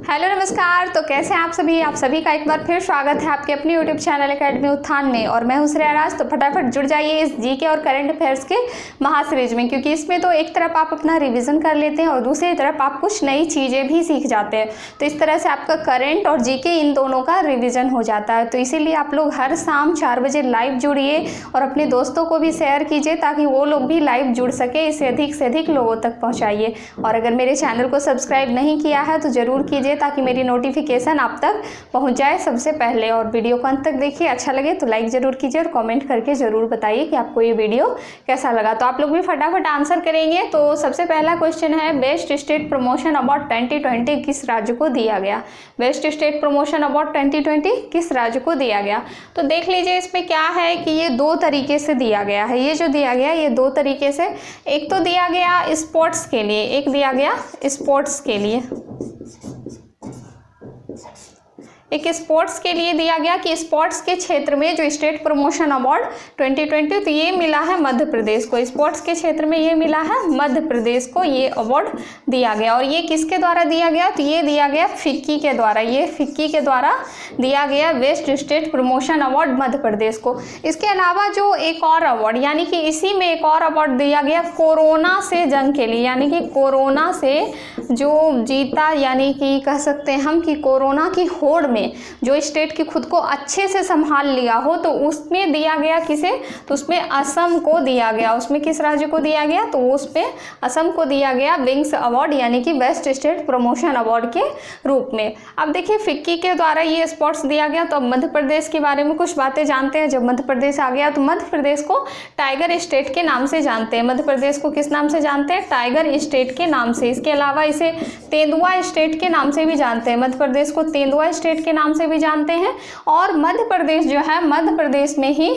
Hello नमस्कार। तो कैसे हैं आप सभी का एक बार फिर स्वागत है आपके अपने यूट्यूब चैनल एकेडमी उत्थान में। और मैं हूं श्रेया राज। तो फटाफट जुड़ जाइए इस जीके और करंट अफेयर्स के महासीरीज में, क्योंकि इसमें तो एक तरफ आप अपना रिवीजन कर लेते हैं और दूसरी तरफ आप कुछ नई चीज़ें भी सीख जाते हैं। तो इस तरह से आपका करंट और जीके इन दोनों का रिविज़न हो जाता है। तो इसीलिए आप लोग हर शाम 4 बजे लाइव जुड़िए और अपने दोस्तों को भी शेयर कीजिए ताकि वो लोग भी लाइव जुड़ सके। इसे अधिक से अधिक लोगों तक पहुँचाइए। और अगर मेरे चैनल को सब्सक्राइब नहीं किया है तो ज़रूर कीजिए ताकि मेरी नोटिफिकेशन आप तक पहुंच जाए सबसे पहले। और वीडियो को अंत तक देखिए, अच्छा लगे तो लाइक ज़रूर कीजिए और कमेंट करके ज़रूर बताइए कि आपको ये वीडियो कैसा लगा। तो आप लोग भी फटाफट आंसर करेंगे। तो सबसे पहला क्वेश्चन है, बेस्ट स्टेट प्रमोशन अवार्ड 2020 किस राज्य को दिया गया? बेस्ट स्टेट प्रमोशन अवार्ड 2020 किस राज्य को दिया गया? तो देख लीजिए इसमें क्या है कि ये 2 तरीके से दिया गया है। ये जो दिया गया ये 2 तरीके से, एक तो दिया गया स्पोर्ट्स के लिए, एक दिया गया स्पोर्ट्स के लिए। एक स्पोर्ट्स के लिए दिया गया कि स्पोर्ट्स के क्षेत्र में जो स्टेट प्रमोशन अवार्ड 2020 तो ये मिला है मध्य प्रदेश को। स्पोर्ट्स के क्षेत्र में ये मिला है मध्य प्रदेश को, ये अवार्ड दिया गया। और ये किसके द्वारा दिया गया? तो ये दिया गया फिक्की के द्वारा। ये फिक्की के द्वारा दिया गया best state promotion award Madhya Pradesh को। इसके अलावा जो एक और अवार्ड, यानी कि इसी में एक और अवार्ड दिया गया कोरोना से जंग के लिए, यानी कि कोरोना से जो जीता, यानी कि कह सकते हैं हम कि कोरोना की होड़ में जो स्टेट की खुद को अच्छे से संभाल लिया हो, तो उसमें दिया गया किसे? तो उसमें असम को दिया गया। उसमें किस राज्य को दिया गया? तो उस पे असम को दिया गया विंग्स अवार्ड, यानी कि बेस्ट स्टेट प्रमोशन अवार्ड के रूप में। अब देखिए फिक्की के द्वारा ये स्पोर्ट्स दिया गया। तो अब मध्य प्रदेश के बारे में कुछ बातें जानते हैं। जब मध्य प्रदेश आ गया तो मध्य प्रदेश को टाइगर स्टेट के नाम से जानते हैं। मध्य प्रदेश को किस नाम से जानते हैं? टाइगर स्टेट के नाम से। इसके अलावा इसे तेंदुआ स्टेट के नाम से भी जानते हैं। मध्य प्रदेश को तेंदुआ स्टेट के नाम से भी जानते हैं। और मध्य प्रदेश जो है, मध्य प्रदेश में ही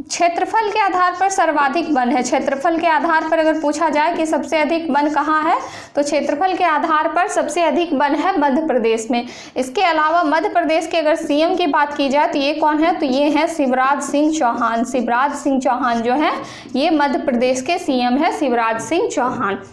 क्षेत्रफल के आधार पर सर्वाधिक वन है। क्षेत्रफल के आधार पर अगर पूछा जाए कि सबसे अधिक वन कहाँ है, तो क्षेत्रफल के आधार पर सबसे अधिक वन है मध्य प्रदेश में। इसके अलावा मध्य प्रदेश के अगर सीएम की बात की जाए तो ये कौन है? तो ये है शिवराज सिंह चौहान। शिवराज सिंह चौहान जो है ये मध्य प्रदेश के सीएम है, शिवराज सिंह चौहान।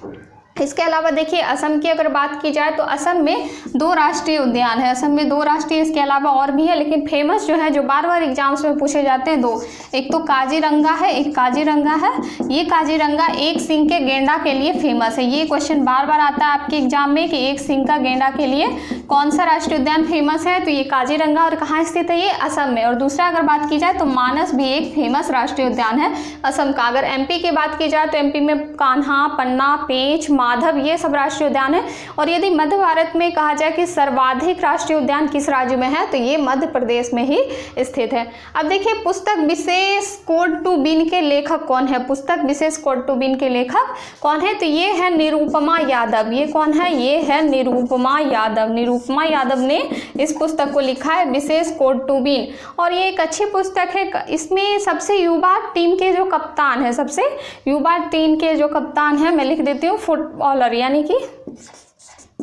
इसके अलावा देखिए असम की अगर बात की जाए तो असम में 2 राष्ट्रीय उद्यान है। असम में 2 राष्ट्रीय, इसके अलावा और भी है, लेकिन फेमस जो है, जो बार बार एग्जाम्स में पूछे जाते हैं 2, एक तो काजीरंगा है, एक काजीरंगा है। ये काजीरंगा एक सींग के गेंडा के लिए फेमस है। ये क्वेश्चन बार बार आता है आपके एग्जाम में कि एक सींग का गेंडा के लिए कौन सा राष्ट्रीय उद्यान फेमस है? तो ये काजीरंगा। और कहाँ स्थित है ये? असम में। और दूसरा अगर बात की जाए तो मानस भी एक फेमस राष्ट्रीय उद्यान है असम का। अगर एमपी की बात की जाए तो एमपी में कान्हा, पन्ना, पेंच, माधव ये सब राष्ट्रीय उद्यान है। और यदि मध्य भारत में कहा जाए कि सर्वाधिक राष्ट्रीय उद्यान किस राज्य में है, तो ये मध्य प्रदेश में ही स्थित है। अब देखिए पुस्तक विशेष कोड टू बिन के लेखक कौन है? पुस्तक विशेष कोड टू बिन के लेखक कौन है? तो ये है निरुपमा यादव। ये कौन है? ये है निरुपमा यादव। निरुपमा यादव ने इस पुस्तक को लिखा है विशेष कोड टू बिन। और ये एक अच्छी पुस्तक है। इसमें सबसे युवा टीम के जो कप्तान है, सबसे युवा टीम के जो कप्तान है, मैं लिख देती हूँ फुटबॉलर, यानी कि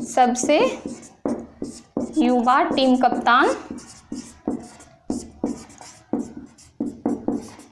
सबसे युवा टीम कप्तान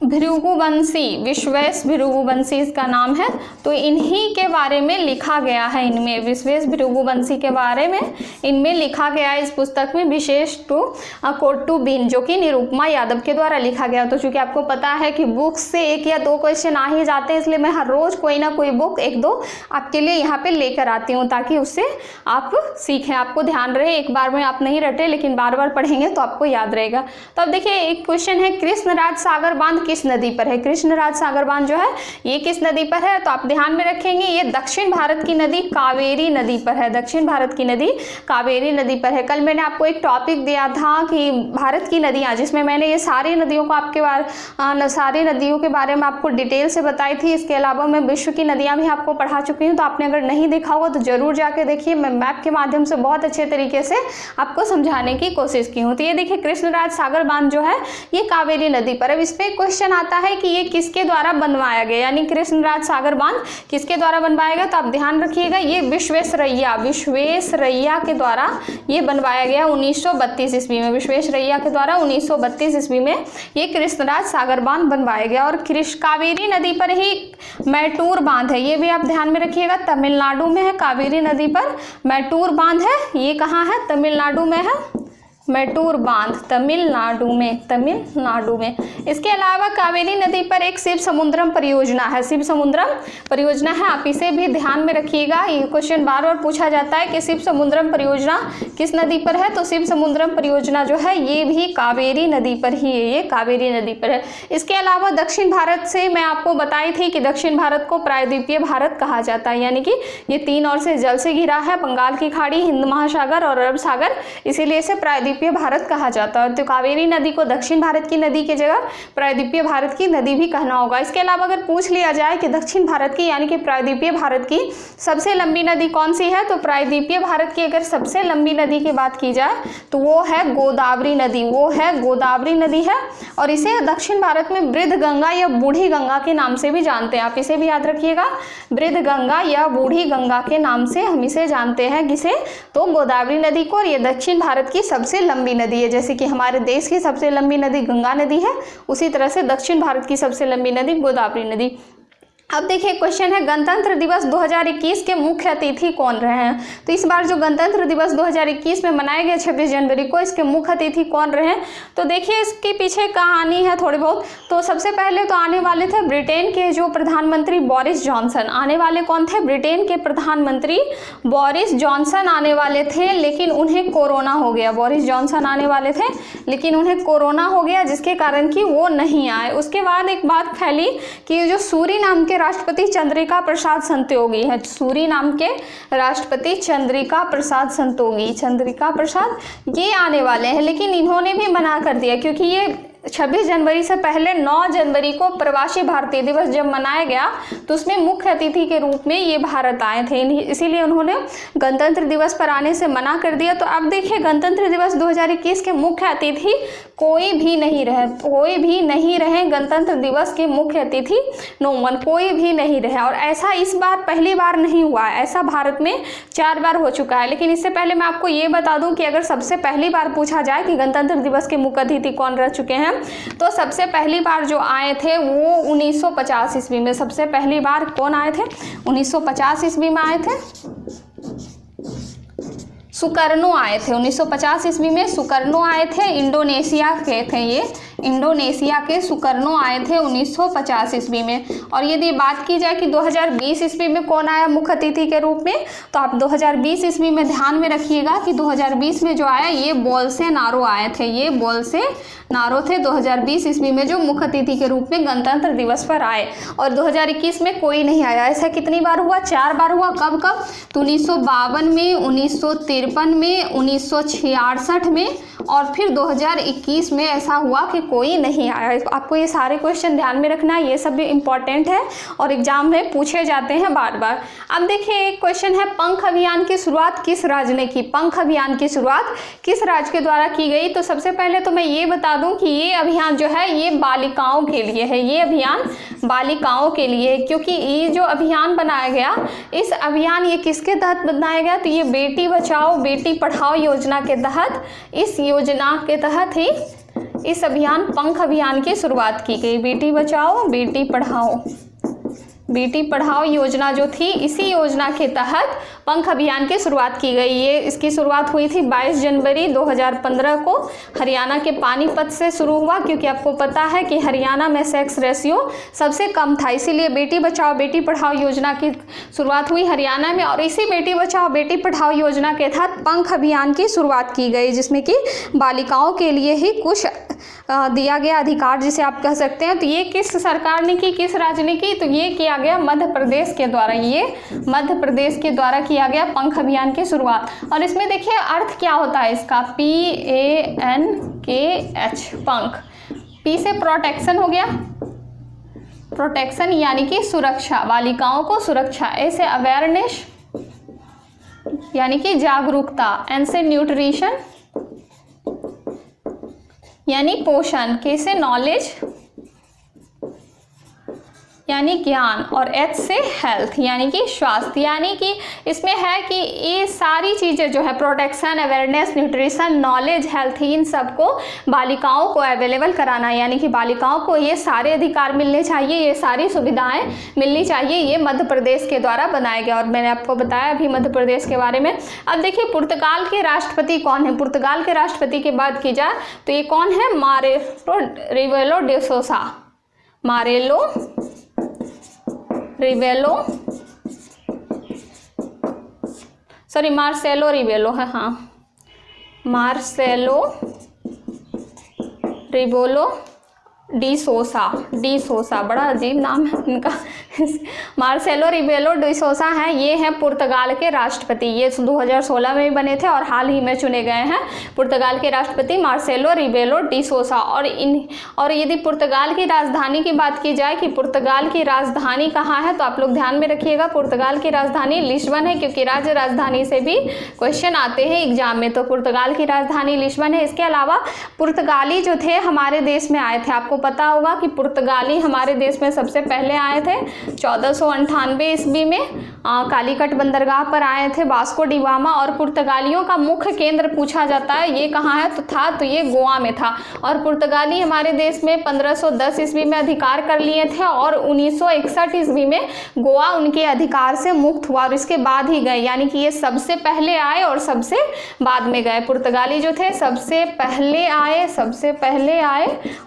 भृगुवंशी, विश्वेश भृगुवंशी इसका नाम है। तो इन्हीं के बारे में लिखा गया है, इनमें विश्वेश भृगुवंशी के बारे में इनमें लिखा गया है इस पुस्तक में विशेष कोड टू बिन, जो कि निरुपमा यादव के द्वारा लिखा गया। तो चूंकि आपको पता है कि बुक से 1 या 2 क्वेश्चन आ ही जाते हैं, इसलिए मैं हर रोज कोई ना कोई बुक 1-2 आपके लिए यहाँ पे लेकर आती हूँ ताकि उससे आप सीखें, आपको ध्यान रहे। एक बार में आप नहीं रटे, लेकिन बार बार पढ़ेंगे तो आपको याद रहेगा। तो अब देखिए एक क्वेश्चन है, कृष्णराज सागर बांध किस नदी पर है? कृष्णराज सागर बांध जो है ये किस नदी पर है? तो आप ध्यान में रखेंगे ये दक्षिण भारत की नदी कावेरी नदी पर है। दक्षिण भारत की नदी कावेरी नदी पर है। कल मैंने आपको एक टॉपिक दिया था कि भारत की नदियां, जिसमें मैंने ये सारी नदियों को आपके सारी नदियों के बारे में आपको डिटेल से बताई थी। इसके अलावा मैं विश्व की नदियां भी आपको पढ़ा चुकी हूँ। तो आपने अगर नहीं देखा होगा तो जरूर जाके देखिए। मैं मैप के माध्यम से बहुत अच्छे तरीके से आपको समझाने की कोशिश की हूँ। तो ये देखिए कृष्णराज सागर बांध जो है ये कावेरी नदी पर। अब इस पे क्वेश्चन क्वेश्चन आता है कि ये किसके द्वारा बनवाया गया, यानी कृष्णराज सागर बांध किसके द्वारा बनवाया गया, तो आप ध्यान रखिएगा ये विश्वेश्वरैया के द्वारा ये बनवाया गया 1932 ईस्वी में। विश्वेश्वरैया के द्वारा 1932 ईस्वी में ये कृष्णराज सागर बांध बनवाया गया। और कावेरी नदी पर ही मैटूर बांध है, ये भी आप ध्यान में रखिएगा, तमिलनाडु में है। कावेरी नदी पर मैटूर बांध है, ये कहाँ है, तमिलनाडु में है। मैटूर बांध तमिलनाडु में। इसके अलावा कावेरी नदी पर एक शिव समुद्रम परियोजना है, आप इसे भी ध्यान में रखिएगा। ये क्वेश्चन बार बार पूछा जाता है कि शिव समुद्रम परियोजना किस नदी पर है, तो शिव समुद्रम परियोजना जो है ये भी कावेरी नदी पर ही है, ये कावेरी नदी पर है। इसके अलावा दक्षिण भारत से मैं आपको बताई थी कि दक्षिण भारत को प्रायद्वीपीय भारत कहा जाता है, यानी कि ये 3 ओर से जल से घिरा है, बंगाल की खाड़ी, हिंद महासागर और अरब सागर, इसीलिए इसे प्रायद्वीपीय भारत कहा जाता है। तो कावेरी नदी को दक्षिण भारत की नदी की जगह प्रायद्वीपीय भारत की नदी भी कहना होगा। इसके अलावा अगर पूछ लिया जाए कि दक्षिण भारत की यानी कि प्रायद्वीपीय भारत की सबसे लंबी नदी कौन सी है, तो प्रायद्वीपीय भारत की अगर सबसे लंबी नदी की बात की जाए तो वो है गोदावरी नदी, है। और इसे दक्षिण भारत में वृद्ध गंगा या बूढ़ी गंगा के नाम से भी जानते हैं, आप इसे भी याद रखिएगा, वृद्ध गंगा या बूढ़ी गंगा के नाम से हम इसे जानते हैं, किसे, तो गोदावरी नदी को। और ये दक्षिण भारत की सबसे लंबी नदी है, जैसे कि हमारे देश की सबसे लंबी नदी गंगा नदी है, उसी तरह से दक्षिण भारत की सबसे लंबी नदी गोदावरी नदी। अब देखिए क्वेश्चन है गणतंत्र दिवस 2021 के मुख्य अतिथि कौन रहे हैं। तो इस बार जो गणतंत्र दिवस 2021 में मनाया गया 26 जनवरी को, इसके मुख्य अतिथि कौन रहे, तो देखिए इसके पीछे कहानी है थोड़ी बहुत। तो सबसे पहले तो आने वाले थे ब्रिटेन के जो प्रधानमंत्री बोरिस जॉनसन, आने वाले कौन थे, ब्रिटेन के प्रधानमंत्री बोरिस जॉनसन आने वाले थे, लेकिन उन्हें कोरोना हो गया। बोरिस जॉनसन आने वाले थे लेकिन उन्हें कोरोना हो गया, जिसके कारण कि वो नहीं आए। उसके बाद एक बात फैली कि जो सूरीनाम के राष्ट्रपति चंद्रिका प्रसाद संतोखी है, सूरीनाम के राष्ट्रपति चंद्रिका प्रसाद ये आने वाले हैं, लेकिन इन्होंने भी मना कर दिया, क्योंकि ये 26 जनवरी से पहले 9 जनवरी को प्रवासी भारतीय दिवस जब मनाया गया तो उसमें मुख्य अतिथि के रूप में ये भारत आए थे, इसीलिए उन्होंने गणतंत्र दिवस पर आने से मना कर दिया। तो अब देखिए गणतंत्र दिवस 2021 के मुख्य अतिथि कोई भी नहीं रहे गणतंत्र दिवस के मुख्य अतिथि, नो वन, कोई भी नहीं रहे। और ऐसा इस बार पहली बार नहीं हुआ है, ऐसा भारत में 4 बार हो चुका है। लेकिन इससे पहले मैं आपको ये बता दूं कि अगर सबसे पहली बार पूछा जाए कि गणतंत्र दिवस के मुख्य अतिथि कौन रह चुके हैं, तो सबसे पहली बार जो आए थे वो 1950 ईस्वी में। सबसे पहली बार कौन आए थे, 1950 ईस्वी में आए थे, सुकर्णो आए थे। 1950 ईस्वी में सुकर्णो आए थे, इंडोनेशिया के थे ये, इंडोनेशिया के सुकर्णो आए थे 1950 ईस्वी में। और यदि बात की जाए कि 2020 ईस्वी में कौन आया मुख्य अतिथि के रूप में, तो आप 2020 ईस्वी में ध्यान में रखिएगा कि 2020 में जो आया ये बोल्सोनारो आए थे, ये बोल्सोनारो थे 2020 ईस्वी में जो मुख्य अतिथि के रूप में गणतंत्र दिवस पर आए। और 2021 में कोई नहीं आया। ऐसा कितनी बार हुआ, 4 बार हुआ। कब कब, तो 1952 में, 1953 में, 1966 में और फिर 2021 में ऐसा हुआ कि कोई नहीं आया। आपको ये सारे क्वेश्चन ध्यान में रखना है, ये सब भी इम्पॉर्टेंट है और एग्जाम में पूछे जाते हैं बार बार। अब देखिए एक क्वेश्चन है, पंख अभियान की शुरुआत किस राज्य ने की, पंख अभियान की शुरुआत किस राज्य के द्वारा की गई। तो सबसे पहले तो मैं ये बता दूं कि ये अभियान जो है ये बालिकाओं के लिए है, ये अभियान बालिकाओं के लिए, क्योंकि ये जो अभियान बनाया गया, इस अभियान ये किसके तहत बनाया गया, तो ये बेटी बचाओ बेटी पढ़ाओ योजना के तहत, इस योजना के तहत ही इस अभियान पंख अभियान की शुरुआत की गई। बेटी बचाओ बेटी पढ़ाओ योजना जो थी, इसी योजना के तहत पंख अभियान की शुरुआत की गई। ये इसकी शुरुआत हुई थी 22 जनवरी 2015 को हरियाणा के पानीपत से शुरू हुआ, क्योंकि आपको पता है कि हरियाणा में सेक्स रेशियो सबसे कम था, इसीलिए बेटी बचाओ बेटी पढ़ाओ योजना की शुरुआत हुई हरियाणा में। और इसी बेटी बचाओ बेटी पढ़ाओ योजना के तहत पंख अभियान की शुरुआत की गई, जिसमें कि बालिकाओं के लिए ही कुछ दिया गया अधिकार जिसे आप कह सकते हैं। तो ये किस सरकार ने की, किस राज्य ने की, तो ये किया गया मध्य प्रदेश के द्वारा, ये मध्य प्रदेश के द्वारा किया गया पंख अभियान की शुरुआत। और इसमें देखिए अर्थ क्या होता है इसका, PANKH, पंख। P से प्रोटेक्शन हो गया, प्रोटेक्शन यानी कि सुरक्षा, बालिकाओं को सुरक्षा। A से अवेयरनेस यानी कि जागरूकता। N से न्यूट्रिशन यानी पोषण। K से नॉलेज यानी ज्ञान, और H से हेल्थ यानी कि स्वास्थ्य। यानी कि इसमें है कि ये सारी चीज़ें जो है protection, awareness, nutrition, knowledge, health, इन सबको बालिकाओं को अवेलेबल कराना, यानी कि बालिकाओं को ये सारे अधिकार मिलने चाहिए, ये सारी सुविधाएं मिलनी चाहिए। ये मध्य प्रदेश के द्वारा बनाया गया और मैंने आपको बताया अभी मध्य प्रदेश के बारे में। अब देखिए पुर्तगाल के राष्ट्रपति कौन है। पुर्तगाल के राष्ट्रपति की बात की जाए तो ये कौन है, मारेलो रिवेलो डे सोसा। मारेलो रिवेलो, सॉरी मार्सेलो रिवेलो है, हाँ मार्सेलो रिवेलो डी सोसा, बड़ा अजीब नाम है इनका मार्सेलो रिवेलो डी सोसा है, ये हैं पुर्तगाल के राष्ट्रपति। ये 2016 में भी बने थे और हाल ही में चुने गए हैं पुर्तगाल के राष्ट्रपति मार्सेलो रिवेलो डी सोसा। और यदि पुर्तगाल की राजधानी की बात की जाए कि पुर्तगाल की राजधानी कहाँ है, तो आप लोग ध्यान में रखिएगा पुर्तगाल की राजधानी लिस्बन है, क्योंकि राज्य राजधानी से भी क्वेश्चन आते हैं एग्जाम में, तो पुर्तगाल की राजधानी लिस्बन है। इसके अलावा पुर्तगाली जो थे हमारे देश में आए थे, आपको पता होगा कि पुर्तगाली हमारे देश में सबसे पहले आए थे 1498 ईस्वी में कालीकट बंदरगाह पर आए थे वास्को डी गामा। और पुर्तगालियों का मुख्य केंद्र पूछा जाता है ये कहाँ है, तो ये गोवा में था। और पुर्तगाली हमारे देश में 1510 ईस्वी में अधिकार कर लिए थे और 1961 ईस्वी में गोवा उनके अधिकार से मुक्त हुआ और इसके बाद ही गए, यानी कि ये सबसे पहले आए और सबसे बाद में गए। पुर्तगाली जो थे सबसे पहले आए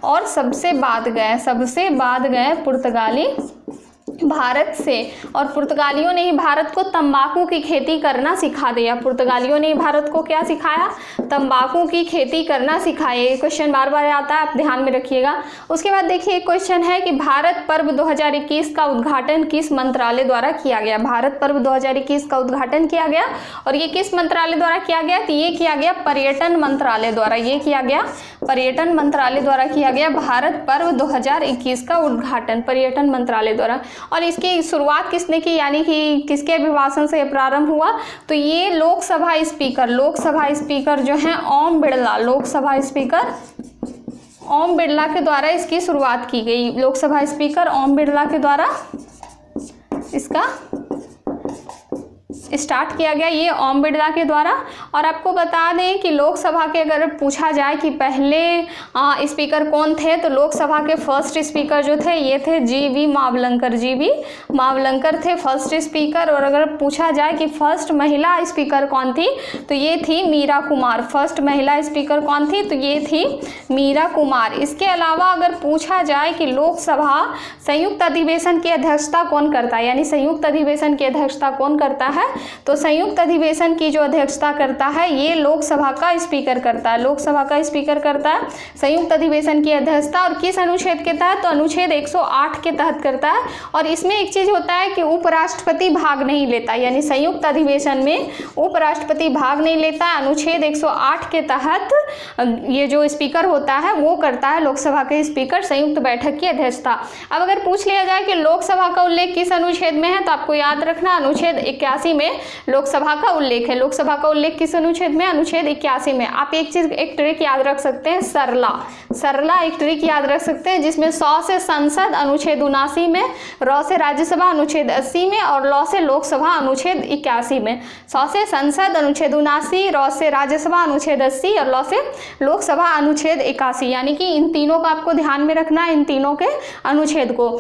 और सबसे बाद गए पुर्तगाली भारत से। और पुर्तगालियों ने ही भारत को तंबाकू की खेती करना सिखा दिया। पुर्तगालियों ने भारत को क्या सिखाया, तंबाकू की खेती करना सिखाया। ये क्वेश्चन बार बार आता है, आप ध्यान में रखिएगा। उसके बाद देखिए एक क्वेश्चन है कि भारत पर्व 2021 का उद्घाटन किस मंत्रालय द्वारा किया गया। भारत पर्व 2021 का उद्घाटन किया गया और ये किस मंत्रालय द्वारा किया गया, तो ये किया गया पर्यटन मंत्रालय द्वारा। ये किया गया पर्यटन मंत्रालय द्वारा किया गया भारत पर्व 2021 का उद्घाटन पर्यटन मंत्रालय द्वारा। और इसकी शुरुआत किसने की, यानी कि किसके अभिभाषण से प्रारंभ हुआ, तो ये लोकसभा स्पीकर जो हैं ओम बिड़ला, लोकसभा स्पीकर ओम बिड़ला के द्वारा इसकी शुरुआत की गई। लोकसभा स्पीकर ओम बिड़ला के द्वारा इसका स्टार्ट किया गया, ये ओम बिड़ला के द्वारा। और आपको बता दें कि लोकसभा के अगर पूछा जाए कि पहले स्पीकर कौन थे, तो लोकसभा के फर्स्ट स्पीकर जो थे ये थे जी.वी. मावलंकर थे फर्स्ट स्पीकर। और अगर पूछा जाए कि फर्स्ट महिला स्पीकर कौन थी, तो ये थी मीरा कुमार। फर्स्ट महिला स्पीकर कौन थी, तो ये थी मीरा कुमार। इसके अलावा अगर पूछा जाए कि लोकसभा संयुक्त अधिवेशन की अध्यक्षता कौन करता है, यानी संयुक्त अधिवेशन की अध्यक्षता कौन करता है, तो संयुक्त अधिवेशन की जो अध्यक्षता करता है ये लोकसभा का स्पीकर करता है। लोकसभा का स्पीकर करता है संयुक्त अधिवेशन की अध्यक्षता। और किस अनुच्छेद के तहत, तो अनुच्छेद 108 के तहत करता है। और इसमें एक चीज होता है कि उपराष्ट्रपति भाग नहीं लेता, यानी संयुक्त अधिवेशन में उपराष्ट्रपति भाग नहीं लेता। अनुच्छेद 108 के तहत ये जो स्पीकर होता है वो करता है लोकसभा के स्पीकर संयुक्त बैठक की अध्यक्षता। अब अगर पूछ लिया जाए कि लोकसभा का उल्लेख किस अनुच्छेद में है, तो आपको याद रखना अनुच्छेद 81 में लोकसभा का उल्लेख है। लोकसभा का उल्लेख किस अनुच्छेद में, अनुच्छेद 81 में। आप एक ट्रिक याद रख सकते हैं, सरला एक ट्रिक याद रख सकते हैं, जिसमें 100 से संसद अनुच्छेद 79 में, र से राज्यसभा अनुच्छेद 80 में और ल से लोकसभा अनुच्छेद 81 में। 100 से संसद अनुच्छेद 79, र से राज्यसभा अनुच्छेद 80 और ल से लोकसभा अनुच्छेद 81, यानी कि इन तीनों का आपको ध्यान में रखना है, इन तीनों के अनुच्छेद को।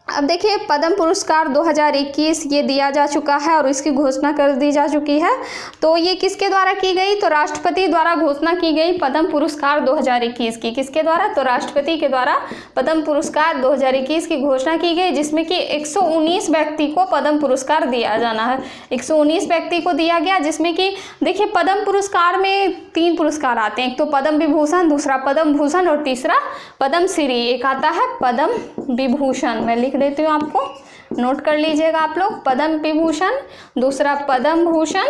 अब देखिए पद्म पुरस्कार 2021 ये दिया जा चुका है और इसकी घोषणा कर दी जा चुकी है। तो ये किसके द्वारा की गई, तो राष्ट्रपति द्वारा घोषणा की गई पद्म पुरस्कार 2021 की। किसके द्वारा, तो राष्ट्रपति के द्वारा पद्म पुरस्कार 2021 की घोषणा की गई, जिसमें कि 119 व्यक्ति को पद्म पुरस्कार दिया जाना है। 119 व्यक्ति को दिया गया, जिसमें कि देखिए पद्म पुरस्कार में 3 पुरस्कार आते हैं, एक तो पद्म विभूषण, दूसरा पद्म भूषण और तीसरा पद्म श्री। एक आता है पद्म विभूषण, मैं लिख देती हूँ, आपको नोट कर लीजिएगा आप लोग। पद्म विभूषण, दूसरा पद्म भूषण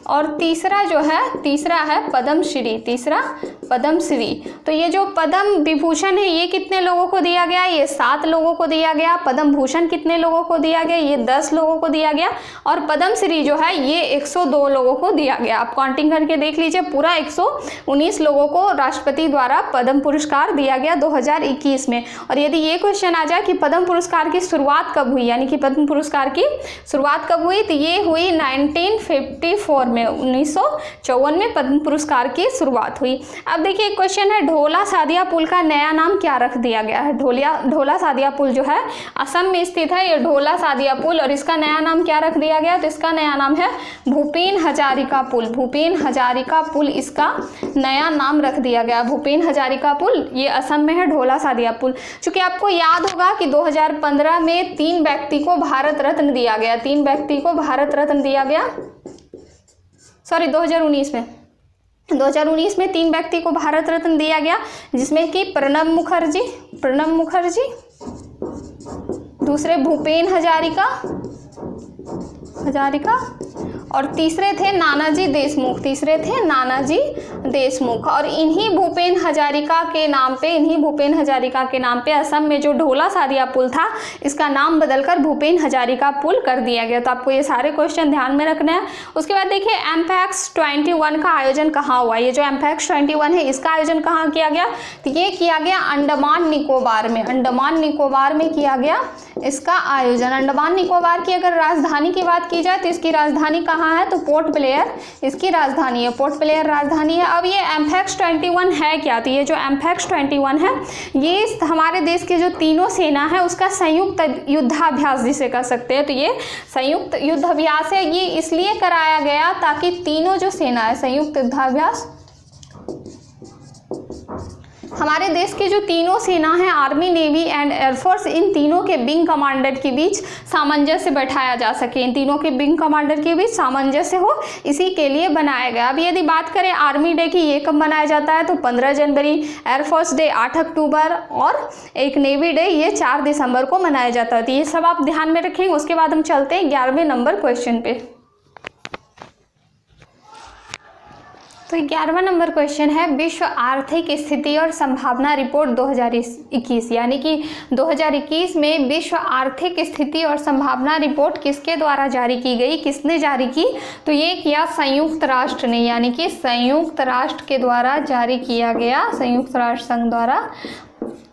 और तीसरा है पद्मश्री, तीसरा पद्मश्री। तो ये जो पद्म विभूषण है ये कितने लोगों को दिया गया, ये 7 लोगों को दिया गया। पद्म भूषण कितने लोगों को दिया गया, ये 10 लोगों को दिया गया। और पद्मश्री जो है ये 102 लोगों को दिया गया। आप काउंटिंग करके देख लीजिए, पूरा 119 लोगों को राष्ट्रपति द्वारा पद्म पुरस्कार दिया गया 2021 में। और यदि ये क्वेश्चन आ जाए कि पद्म पुरस्कार की शुरुआत कब हुई, यानी कि पद्म पुरस्कार की शुरुआत कब हुई, तो ये हुई 1954 में, 1954 में पद्म पुरस्कार की शुरुआत हुई। अब देखिए एक क्वेश्चन है, ढोला सादिया पुल का नया नाम क्या रख दिया गया है। ढोला सादिया पुल जो है असम में स्थित है, ये ढोला सादिया पुल, और इसका नया नाम क्या रख दिया गया, तो इसका नया नाम है भूपेन हजारिका पुल। भूपेन हजारिका पुल इसका नया नाम रख दिया गया, भूपेन हजारिका पुल, ये असम में है ढोला सादिया पुल। चूंकि आपको याद होगा कि 2015 में 3 व्यक्ति को भारत रत्न दिया गया, 3 व्यक्ति को भारत रत्न दिया गया, सॉरी 2019 में 3 व्यक्ति को भारत रत्न दिया गया, जिसमें कि प्रणब मुखर्जी, दूसरे भूपेन हजारिका और तीसरे थे नानाजी देशमुख। और इन्हीं भूपेन हजारिका के नाम पे असम में जो ढोला सादिया पुल था इसका नाम बदलकर भूपेन हजारिका पुल कर दिया गया। तो आपको ये सारे क्वेश्चन ध्यान में रखना है। उसके बाद देखिए एमपैक्स 21 का आयोजन कहाँ हुआ। ये जो एमपैक्स 21 है इसका आयोजन कहाँ किया गया, तो ये किया गया अंडमान निकोबार में किया गया इसका आयोजन। अंडमान निकोबार की अगर राजधानी की बात की जाए तो इसकी राजधानी कहाँ है, तो पोर्ट ब्लेयर इसकी राजधानी है, पोर्ट ब्लेयर राजधानी है। अब ये एमपैक्स 21 है क्या, तो ये जो एमपैक्स 21 है ये हमारे देश के जो तीनों सेना है उसका संयुक्त युद्धाभ्यास जिसे कह सकते हैं। तो ये संयुक्त युद्धाभ्यास है, ये इसलिए कराया गया ताकि तीनों जो सेना है, संयुक्त युद्धाभ्यास, हमारे देश के जो तीनों सेना है आर्मी, नेवी एंड एयरफोर्स, इन तीनों के विंग कमांडर के बीच सामंजस्य बैठाया जा सके, इन तीनों के विंग कमांडर के बीच सामंजस्य हो, इसी के लिए बनाया गया। अब यदि बात करें आर्मी डे की, ये कब मनाया जाता है, तो 15 जनवरी, एयरफोर्स डे 8 अक्टूबर और एक नेवी डे ये 4 दिसंबर को मनाया जाता है। तो ये सब आप ध्यान में रखेंगे। उसके बाद हम चलते हैं 11वें नंबर क्वेश्चन पे। तो 11वां नंबर क्वेश्चन है विश्व आर्थिक स्थिति और संभावना रिपोर्ट 2021, यानी कि 2021 में विश्व आर्थिक स्थिति और संभावना रिपोर्ट किसके द्वारा जारी की गई, किसने जारी की, तो ये किया संयुक्त राष्ट्र ने, यानी कि संयुक्त राष्ट्र के द्वारा जारी किया गया, संयुक्त राष्ट्र संघ द्वारा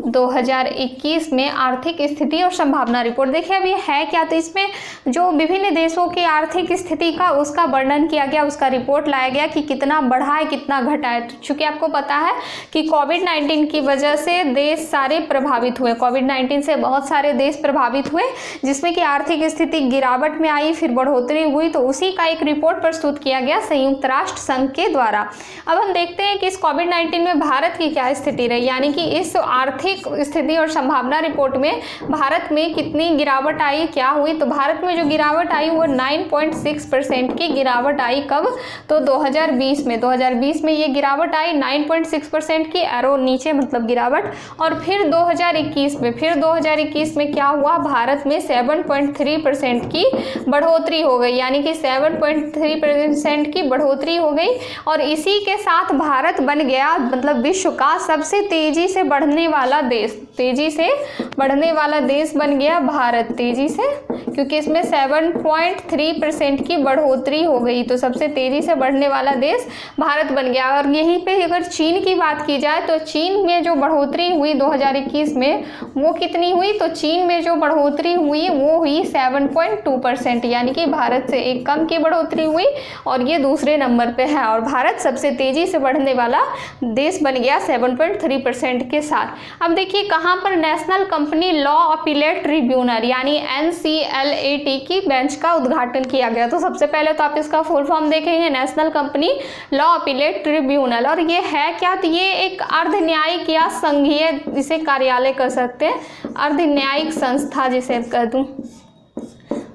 2021 में आर्थिक स्थिति और संभावना रिपोर्ट। देखिए अब ये है क्या, तो इसमें जो विभिन्न देशों की आर्थिक स्थिति का उसका वर्णन किया गया, उसका रिपोर्ट लाया गया कि कितना बढ़ा है कितना घटा है। चूँकि आपको पता है कि कोविड-19 की वजह से देश सारे प्रभावित हुए, कोविड-19 से बहुत सारे देश प्रभावित हुए, जिसमें कि आर्थिक स्थिति गिरावट में आई, फिर बढ़ोतरी हुई, तो उसी का एक रिपोर्ट प्रस्तुत किया गया संयुक्त राष्ट्र संघ के द्वारा। अब हम देखते हैं कि इस कोविड-19 में भारत की क्या स्थिति रही, यानी कि इस आर्थिक स्थिति और संभावना रिपोर्ट में भारत में कितनी गिरावट आई, क्या हुई, तो भारत में जो गिरावट आई वो 9.6% की गिरावट आई। कब, तो 2020 में ये गिरावट आई 9.6% की, एरो नीचे मतलब गिरावट। और फिर 2021 में क्या हुआ, भारत में 7.3% की बढ़ोतरी हो गई, यानी कि 7.3% की बढ़ोतरी हो गई। और इसी के साथ भारत बन गया मतलब विश्व का सबसे तेजी से बढ़ने वाला देश बन गया भारत, तेजी से, क्योंकि इसमें 7.3% की बढ़ोतरी हो गई, तो सबसे तेजी से बढ़ने वाला देश भारत बन गया। और यहीं पे अगर चीन की बात की जाए तो चीन में जो बढ़ोतरी हुई 2021 में वो कितनी हुई, तो चीन में जो बढ़ोतरी हुई वो हुई 7.2%, यानी कि भारत से एक कम की बढ़ोतरी हुई और ये दूसरे नंबर पे है। और भारत सबसे तेजी से बढ़ने वाला देश बन गया 7.3% के साथ। अब देखिए कहाँ पर national company law appellate tribunal यानी NCLAT की बेंच का उद्घाटन किया गया। तो सबसे पहले तो आप इसका फुल फॉर्म देखेंगे, national company law appellate tribunal. और ये है क्या, तो ये एक अर्ध न्यायिक या संघीय जिसे कार्यालय कह सकते हैं, अर्ध न्यायिक संस्था जिसे कह दूं,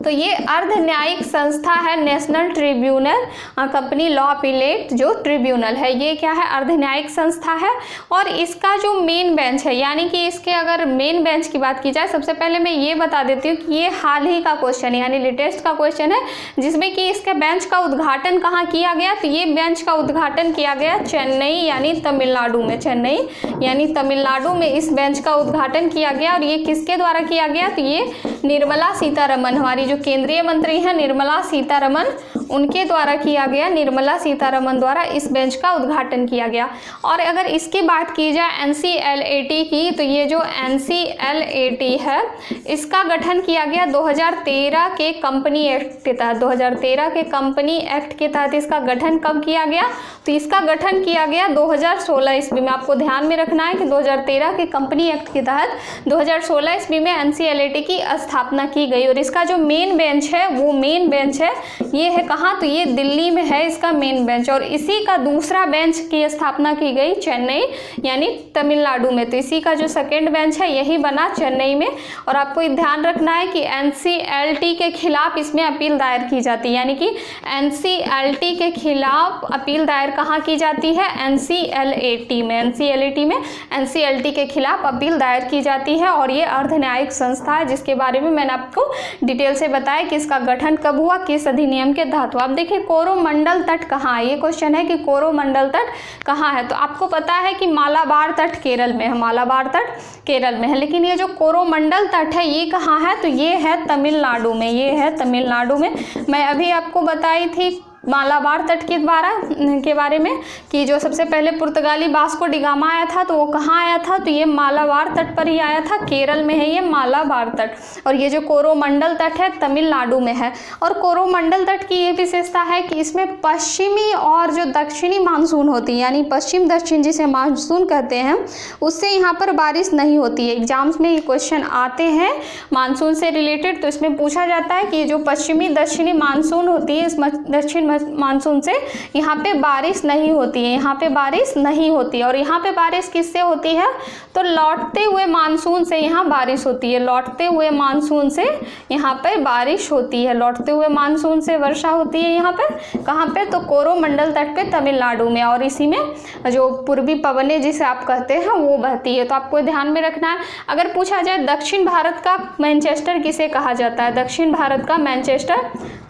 तो ये अर्ध न्यायिक संस्था है national tribunal company law appellate जो ट्रिब्यूनल है, ये क्या है, अर्ध न्यायिक संस्था है। और इसका जो मेन बेंच है, यानी कि इसके अगर मेन बेंच की बात की जाए, सबसे पहले मैं ये बता देती हूँ कि ये हाल ही का क्वेश्चन यानी लेटेस्ट का क्वेश्चन है, जिसमें कि इसके बेंच का उद्घाटन कहाँ किया गया। तो ये बेंच का उद्घाटन किया गया चेन्नई यानी तमिलनाडु में, चेन्नई यानी तमिलनाडु में इस बेंच का उद्घाटन किया गया। और ये किसके द्वारा किया गया, तो ये निर्मला सीतारमन, हमारी जो केंद्रीय मंत्री हैं निर्मला सीतारमन, उनके द्वारा किया गया, निर्मला सीतारमन द्वारा इस बेंच का उद्घाटन किया गया। और अगर इसकी बात की जाए NCLAT की, तो ये जो NCLAT है इसका गठन किया गया 2013 के कंपनी एक्ट के तहत। 2013 के कंपनी एक्ट के तहत इसका गठन कब किया गया, तो इसका गठन किया गया 2016 ईस्वी में। आपको ध्यान में रखना है कि 2013 के कंपनी एक्ट के तहत 2016 ईस्वी में NCLAT की स्थापना की गई। और इसका जो मेन बेंच है वो मेन बेंच है ये है कहाँ, तो ये दिल्ली में है इसका मेन बेंच। और इसी का दूसरा बेंच की स्थापना की गई चेन्नई यानी तमिलनाडु में। तो इसी का जो सेकेंड बेंच है यही बना चेन्नई में। और आपको ध्यान रखना है कि NCLT के खिलाफ इसमें अपील दायर की जाती है, यानी कि NCLT के खिलाफ अपील दायर कहाँ की जाती है, NCLAT में। NCLT के खिलाफ अपील दायर की जाती है। और ये अर्ध न्यायिक संस्था है जिसके बारे में मैंने आपको डिटेल से बताया कि इसका गठन कब हुआ, किस अधिनियम के तहत हुआ। अब देखिए कोरोमंडल तट कहाँ है, ये क्वेश्चन है कि कोरोमंडल तट कहाँ है। तो आपको पता है कि मालाबार तट केरल में है, मालाबार तट केरल में है। लेकिन ये जो कोरोमंडल तट है ये कहाँ है, तो ये है तमिलनाडु में, ये है तमिलनाडु में। मैं अभी आपको बताई थी मालाबार तट के बारे में कि जो सबसे पहले पुर्तगाली वास्को डी गामा आया था तो वो कहाँ आया था, तो ये मालाबार तट पर ही आया था, केरल में है ये मालाबार तट। और ये जो कोरोमंडल तट है तमिलनाडु में है। और कोरोमंडल तट की ये विशेषता है कि इसमें पश्चिमी और जो दक्षिणी मानसून होती है, यानी पश्चिम दक्षिण जिसे मानसून कहते हैं, उससे यहाँ पर बारिश नहीं होती है। एग्जाम्स में ये क्वेश्चन आते हैं मानसून से रिलेटेड, तो इसमें पूछा जाता है कि ये जो पश्चिमी दक्षिणी मानसून होती है, इस दक्षिण मानसून से यहाँ पे बारिश नहीं होती है, यहाँ पे बारिश नहीं होती है। और यहाँ पे बारिश किससे होती है, तो लौटते हुए मानसून से यहाँ बारिश होती है, लौटते हुए मानसून से यहाँ पे बारिश होती है, लौटते हुए मानसून से वर्षा होती है यहाँ पे, कहाँ पे, तो कोरोमंडल तट पे तमिलनाडु में। और इसी में जो पूर्वी पवनें जिसे आप कहते हैं वो बहती है। तो आपको ध्यान में रखना है। अगर पूछा जाए दक्षिण भारत का मैनचेस्टर किसे कहा जाता है, दक्षिण भारत का मैनचेस्टर,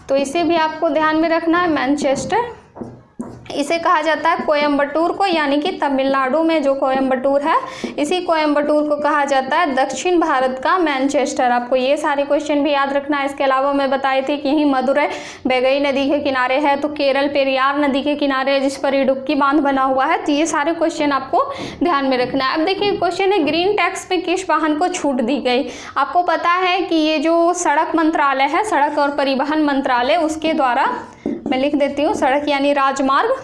तो इसे भी आपको ध्यान में रखना है, मैनचेस्टर इसे कहा जाता है कोयम्बटूर को, यानी कि तमिलनाडु में जो कोयम्बटूर है इसी कोयम्बटूर को कहा जाता है दक्षिण भारत का मैनचेस्टर। आपको ये सारे क्वेश्चन भी याद रखना है। इसके अलावा मैं बताई थी कि यहीं मदुरै बैगई नदी के किनारे है, तो केरल पेरियार नदी के किनारे है जिस पर इडुक्की बांध बना हुआ है। तो ये सारे क्वेश्चन आपको ध्यान में रखना है। अब देखिए क्वेश्चन है ग्रीन टैक्स पे किस वाहन को छूट दी गई। आपको पता है कि ये जो सड़क मंत्रालय है, सड़क और परिवहन मंत्रालय, उसके द्वारा मैं लिख देती हूँ, सड़क यानी राजमार्ग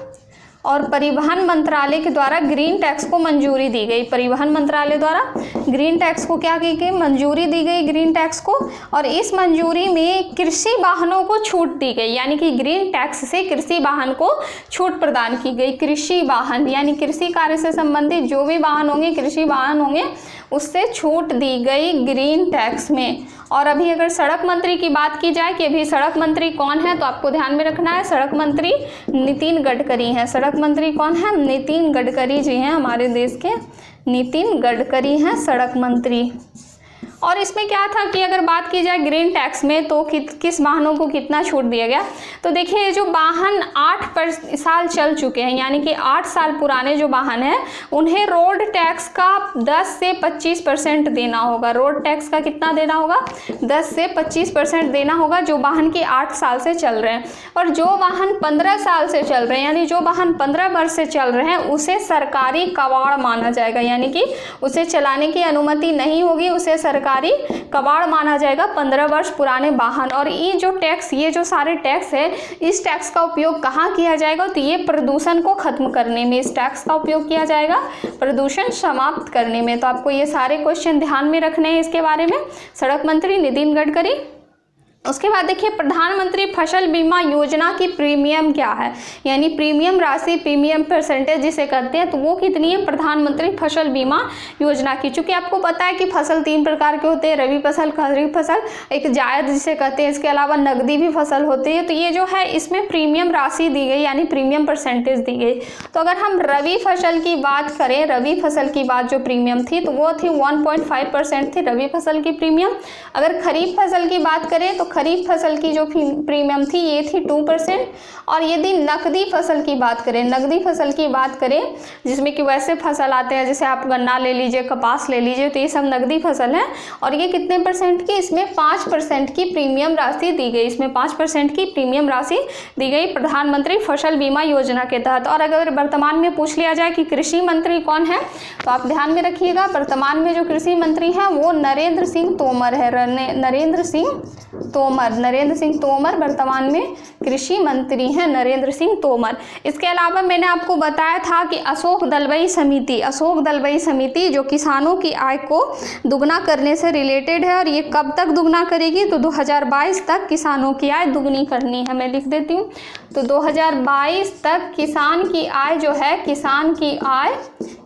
और परिवहन मंत्रालय के द्वारा ग्रीन टैक्स को मंजूरी दी गई। परिवहन मंत्रालय द्वारा ग्रीन टैक्स को क्या की गई, मंजूरी दी गई ग्रीन टैक्स को। और इस मंजूरी में कृषि वाहनों को छूट दी गई, यानी कि ग्रीन टैक्स से कृषि वाहन को छूट प्रदान की गई। कृषि वाहन यानी कृषि कार्य से संबंधित जो भी वाहन होंगे, कृषि वाहन होंगे, उससे छूट दी गई ग्रीन टैक्स में। और अभी अगर सड़क मंत्री की बात की जाए कि अभी सड़क मंत्री कौन है, तो आपको ध्यान में रखना है सड़क मंत्री नितिन गडकरी हैं। सड़क मंत्री कौन है, नितिन गडकरी जी हैं, हमारे देश के नितिन गडकरी हैं सड़क मंत्री। और इसमें क्या था कि अगर बात की जाए ग्रीन टैक्स में तो किस वाहनों को कितना छूट दिया गया, तो देखिए जो वाहन 8 साल चल चुके हैं, यानी कि 8 साल पुराने जो वाहन हैं, उन्हें रोड टैक्स का 10 से 25% देना होगा। रोड टैक्स का कितना देना होगा, 10 से 25% देना होगा, जो वाहन की 8 साल से चल रहे हैं। और जो वाहन 15 साल से चल रहे हैं, यानी जो वाहन 15 वर्ष से चल रहे हैं, उसे सरकारी कबाड़ माना जाएगा, यानी कि उसे चलाने की अनुमति नहीं होगी, उसे सरकारी कबाड़ माना जाएगा 15 वर्ष पुराने वाहन। और ये जो टैक्स, ये जो सारे टैक्स है, इस टैक्स का उपयोग कहाँ किया जाएगा, तो ये प्रदूषण को खत्म करने में इस टैक्स का उपयोग किया जाएगा, प्रदूषण समाप्त करने में। तो आपको ये सारे क्वेश्चन ध्यान में रखने हैं इसके बारे में। सड़क मंत्री नितिन गडकरी उसके बाद देखिए प्रधानमंत्री फसल बीमा योजना की प्रीमियम क्या है, यानी प्रीमियम राशि, प्रीमियम परसेंटेज जिसे कहते हैं, तो वो कितनी है प्रधानमंत्री फसल बीमा योजना की। चूंकि आपको पता है कि फसल 3 प्रकार के होते हैं, रबी फसल, खरीफ फसल, एक जायद जिसे कहते हैं, इसके अलावा नकदी भी फसल होती है। तो ये जो है इसमें प्रीमियम राशि दी गई, यानी प्रीमियम परसेंटेज दी गई। तो अगर हम रबी फसल की बात करें, रबी फसल की बात जो प्रीमियम थी तो वो थी 1.5% थी रबी फसल की प्रीमियम। अगर खरीफ फसल की बात करें तो खरीफ फसल की जो प्रीमियम थी ये थी 2%। और यदि नकदी फसल की बात करें, नकदी फसल की बात करें जिसमें कि वैसे फसल आते हैं, जैसे आप गन्ना ले लीजिए, कपास ले लीजिए, तो ये सब नकदी फसल है। और ये कितने परसेंट की, इसमें 5% की प्रीमियम राशि दी गई, इसमें 5% की प्रीमियम राशि दी गई प्रधानमंत्री फसल बीमा योजना के तहत। और अगर वर्तमान में पूछ लिया जाए कि कृषि मंत्री कौन है, तो आप ध्यान में रखिएगा वर्तमान में जो कृषि मंत्री हैं वो नरेंद्र सिंह तोमर है। नरेंद्र सिंह तोमर वर्तमान में कृषि मंत्री हैं, नरेंद्र सिंह तोमर। इसके अलावा मैंने आपको बताया था कि अशोक दलबई समिति जो किसानों की आय को दुगना करने से रिलेटेड है, और ये कब तक दुगना करेगी, तो 2022 तक किसानों की आय दुगनी करनी है। मैं लिख देती हूँ, तो 2022 तक किसान की आय जो है, किसान की आय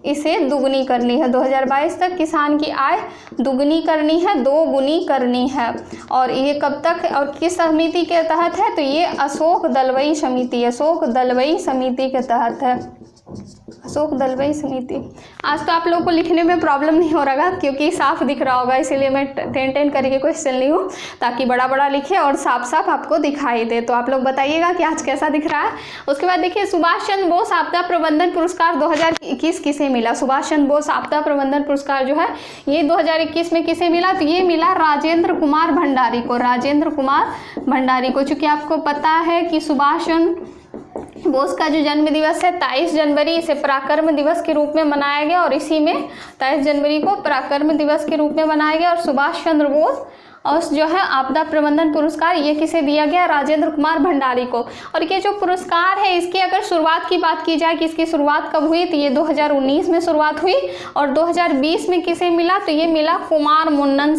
इसे दुगनी करनी है। 2022 तक किसान की आय दुगनी करनी है, 2 गुनी करनी है। और ये कब तक और किस समिति के तहत है, तो ये अशोक दलबई समिति के तहत है। अशोक दलबई समिति। आज तो आप लोगों को लिखने में प्रॉब्लम नहीं हो रहा क्योंकि साफ दिख रहा होगा, इसीलिए मैं 10 करके क्वेश्चन ली हूँ ताकि बड़ा बड़ा लिखे और साफ साफ आपको दिखाई दे। तो आप लोग बताइएगा कि आज कैसा दिख रहा है। उसके बाद देखिए सुभाष चंद्र बोस आपदा प्रबंधन पुरस्कार 2021 किसे मिला। सुभाष चंद्र बोस आपदा प्रबंधन पुरस्कार जो है ये 2021 में किसे मिला, तो ये मिला राजेंद्र कुमार भंडारी को। चूँकि आपको पता है कि सुभाष चंद्र बोस का जो जन्म दिवस है 23 जनवरी, इसे पराक्रम दिवस के रूप में मनाया गया, और इसी में 23 जनवरी को पराक्रम दिवस के रूप में मनाया गया। और सुभाष चंद्र बोस और जो है आपदा प्रबंधन पुरस्कार ये किसे दिया गया, राजेंद्र कुमार भंडारी को। और ये जो पुरस्कार है इसकी अगर शुरुआत की बात की जाए कि इसकी शुरुआत कब हुई, तो ये 2019 में शुरुआत हुई। और 2020 में किसे मिला, तो ये मिला कुमार मुन्नन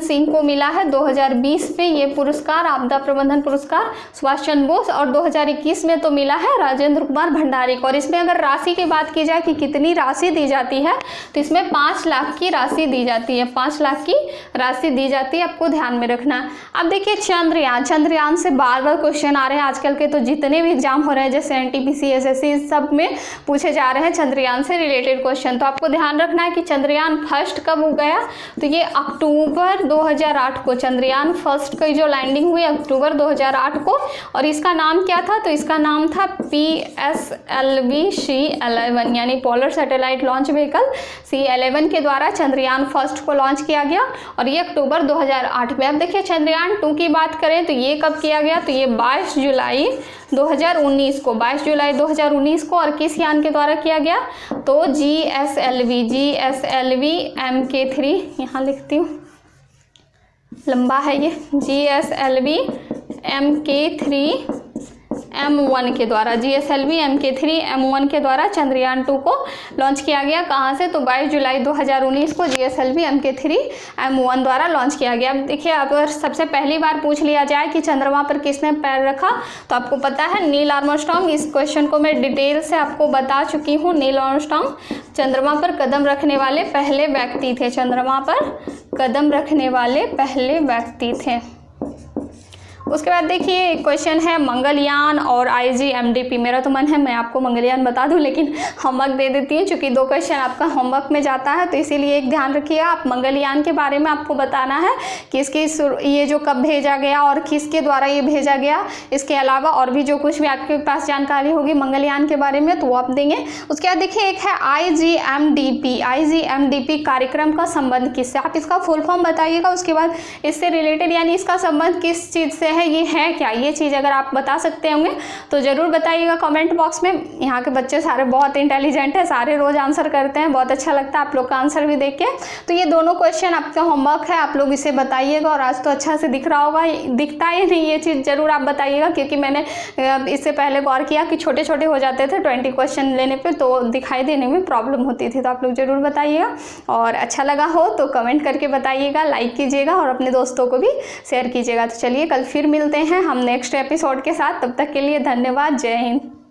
सिंह को मिला है 2020 में ये पुरस्कार, आपदा प्रबंधन पुरस्कार सुभाष चंद्र बोस। और 2021 में तो मिला है राजेंद्र कुमार भंडारी को। और इसमें अगर राशि की बात की जाए कि कितनी राशि दी जाती है, तो इसमें 5 लाख की राशि दी जाती है, 5 लाख की राशि दी जाती है, आपको ध्यान में रखना है। अब देखिए चंद्रयान से बार बार क्वेश्चन आ रहे हैं आजकल के, तो जितने भी एग्जाम हो रहे हैं जैसे NTPC SSC सब में पूछे जा रहे हैं चंद्रयान से रिलेटेड क्वेश्चन। तो आपको ध्यान रखना है कि चंद्रयान फर्स्ट कब गया, तो ये अक्टूबर 2008 को चंद्रयान फर्स्ट की जो लैंडिंग हुई अक्टूबर 2008 को। और इसका नाम क्या था, तो इसका नाम था PSLV C11 यानी polar satellite launch vehicle C11 के द्वारा चंद्रयान फर्स्ट को लॉन्च किया गया, और ये अक्टूबर 2008 में। अब देखिए चंद्रयान 2 की बात करें तो ये कब किया गया, तो ये 22 जुलाई 2019 को, 22 जुलाई 2019 को। और किस यान के द्वारा किया गया, तो GSLV MK3, यहाँ लिखती हूँ लंबा है ये, GSLV MK3 M1 के द्वारा, GSLV MK3 M1 के द्वारा चंद्रयान 2 को लॉन्च किया गया। कहाँ से, तो 22 जुलाई 2019 को GSLV MK3 M1 द्वारा लॉन्च किया गया। अब देखिए अगर सबसे पहली बार पूछ लिया जाए कि चंद्रमा पर किसने पैर रखा, तो आपको पता है नील आर्मस्ट्रांग। इस क्वेश्चन को मैं डिटेल से आपको बता चुकी हूँ। नील आर्मस्ट्रांग चंद्रमा पर कदम रखने वाले पहले व्यक्ति थे, चंद्रमा पर कदम रखने वाले पहले व्यक्ति थे। उसके बाद देखिए क्वेश्चन है मंगलयान और IGMDP। मेरा तो मन है मैं आपको मंगलयान बता दूं, लेकिन होमवर्क दे देती हूँ क्योंकि 2 क्वेश्चन आपका होमवर्क में जाता है, तो इसीलिए एक ध्यान रखिएगा। आप मंगलयान के बारे में आपको बताना है कि इसकी ये जो कब भेजा गया और किसके द्वारा ये भेजा गया। इसके अलावा और भी जो कुछ भी आपके पास जानकारी होगी मंगलयान के बारे में तो वो आप देंगे। उसके बाद देखिए एक है IGMDP कार्यक्रम का संबंध किससे, आप इसका फुल फॉर्म बताइएगा। उसके बाद इससे रिलेटेड यानी इसका संबंध किस चीज़ से है ये है क्या, ये चीज़ अगर आप बता सकते होंगे तो ज़रूर बताइएगा कमेंट बॉक्स में। यहाँ के बच्चे सारे बहुत इंटेलिजेंट हैं, सारे रोज़ आंसर करते हैं, बहुत अच्छा लगता है आप लोग का आंसर भी देख के। तो ये दोनों क्वेश्चन आपका होमवर्क है, आप लोग इसे बताइएगा। और आज तो अच्छा से दिख रहा होगा, दिखता है नहीं ये चीज़ ज़रूर आप बताइएगा, क्योंकि मैंने इससे पहले गौर किया कि छोटे छोटे हो जाते थे 20 क्वेश्चन लेने पे, तो दिखाई देने में प्रॉब्लम होती थी। तो आप लोग ज़रूर बताइएगा, और अच्छा लगा हो तो कमेंट करके बताइएगा, लाइक कीजिएगा और अपने दोस्तों को भी शेयर कीजिएगा। तो चलिए कल फिर मिलते हैं हम नेक्स्ट एपिसोड के साथ, तब तक के लिए धन्यवाद, जय हिंद।